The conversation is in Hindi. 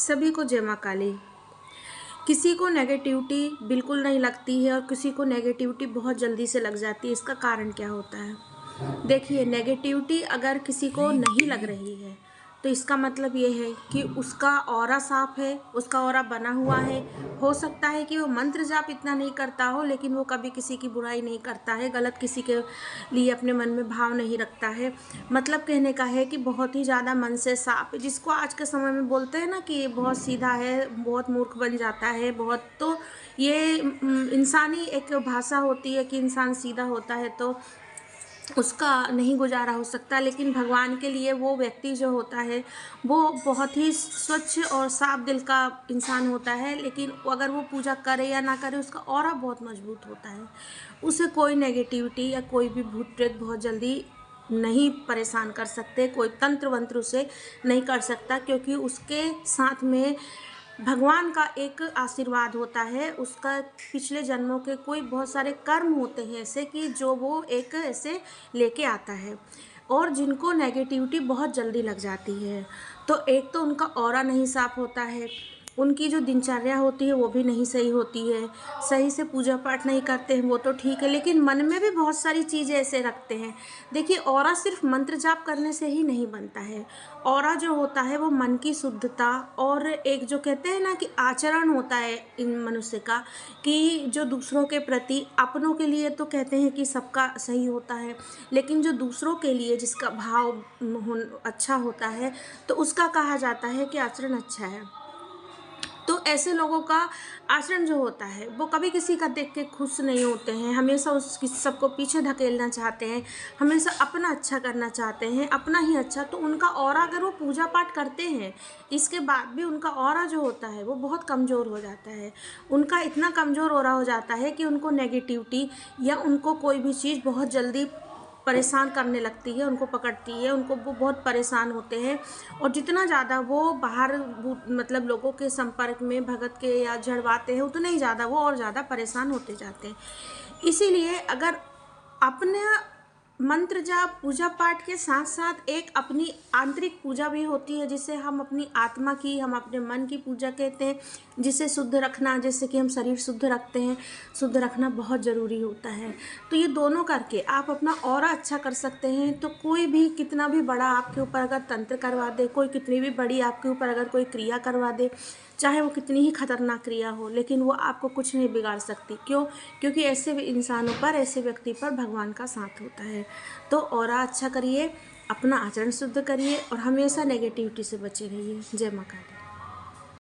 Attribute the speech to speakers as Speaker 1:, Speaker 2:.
Speaker 1: सभी को जय माँ काली। किसी को नेगेटिविटी बिल्कुल नहीं लगती है और किसी को नेगेटिविटी बहुत जल्दी से लग जाती है। इसका कारण क्या होता है? देखिए, नेगेटिविटी अगर किसी को नहीं लग रही है तो इसका मतलब ये है कि उसका ऑरा साफ है, उसका ऑरा बना हुआ है। हो सकता है कि वो मंत्र जाप इतना नहीं करता हो, लेकिन वो कभी किसी की बुराई नहीं करता है, गलत किसी के लिए अपने मन में भाव नहीं रखता है। मतलब कहने का है कि बहुत ही ज़्यादा मन से साफ है, जिसको आज के समय में बोलते हैं ना कि बहुत सीधा है, बहुत मूर्ख बन जाता है, बहुत। तो ये इंसानी एक भाषा होती है कि इंसान सीधा होता है तो उसका नहीं गुजारा हो सकता, लेकिन भगवान के लिए वो व्यक्ति जो होता है वो बहुत ही स्वच्छ और साफ दिल का इंसान होता है। लेकिन अगर वो पूजा करे या ना करे, उसका ऑरा बहुत मजबूत होता है। उसे कोई नेगेटिविटी या कोई भी भूत प्रेत बहुत जल्दी नहीं परेशान कर सकते, कोई तंत्र वंत्र उसे नहीं कर सकता, क्योंकि उसके साथ में भगवान का एक आशीर्वाद होता है। उसका पिछले जन्मों के कोई बहुत सारे कर्म होते हैं ऐसे कि जो वो एक ऐसे लेके आता है। और जिनको नेगेटिविटी बहुत जल्दी लग जाती है, तो एक तो उनका ऑरा नहीं साफ होता है, उनकी जो दिनचर्या होती है वो भी नहीं सही होती है, सही से पूजा पाठ नहीं करते हैं, वो तो ठीक है, लेकिन मन में भी बहुत सारी चीज़ें ऐसे रखते हैं। देखिए, ऑरा सिर्फ मंत्र जाप करने से ही नहीं बनता है। ऑरा जो होता है वो मन की शुद्धता और एक जो कहते हैं ना कि आचरण होता है इन मनुष्य का, कि जो दूसरों के प्रति, अपनों के लिए तो कहते हैं कि सबका सही होता है, लेकिन जो दूसरों के लिए जिसका भाव अच्छा होता है तो उसका कहा जाता है कि आचरण अच्छा है। तो ऐसे लोगों का आचरण जो होता है वो कभी किसी का देख के खुश नहीं होते हैं, हमेशा उस सबको पीछे धकेलना चाहते हैं, हमेशा अपना अच्छा करना चाहते हैं, अपना ही अच्छा। तो उनका ऑरा, अगर वो पूजा पाठ करते हैं इसके बाद भी उनका ऑरा जो होता है वो बहुत कमज़ोर हो जाता है। उनका इतना कमज़ोर ऑरा हो जाता है कि उनको नेगेटिविटी या उनको कोई भी चीज़ बहुत जल्दी परेशान करने लगती है, उनको पकड़ती है, उनको वो बहुत परेशान होते हैं। और जितना ज़्यादा वो बाहर मतलब लोगों के संपर्क में भगत के या झड़वाते हैं, उतना ही ज़्यादा वो और ज़्यादा परेशान होते जाते हैं। इसीलिए अगर अपने मंत्र जाप पूजा पाठ के साथ साथ एक अपनी आंतरिक पूजा भी होती है, जिसे हम अपनी आत्मा की, हम अपने मन की पूजा कहते हैं, जिसे शुद्ध रखना, जैसे कि हम शरीर शुद्ध रखते हैं, शुद्ध रखना बहुत ज़रूरी होता है। तो ये दोनों करके आप अपना ऑरा अच्छा कर सकते हैं। तो कोई भी कितना भी बड़ा आपके ऊपर अगर तंत्र करवा दे, कोई कितनी भी बड़ी आपके ऊपर अगर कोई क्रिया करवा दे, चाहे वो कितनी ही खतरनाक क्रिया हो, लेकिन वो आपको कुछ नहीं बिगाड़ सकती। क्यों? क्योंकि ऐसे इंसानों पर, ऐसे व्यक्ति पर भगवान का साथ होता है। तो ऑरा अच्छा करिए, अपना आचरण शुद्ध करिए और हमेशा नेगेटिविटी से बचे रहिए। जय माँ काली।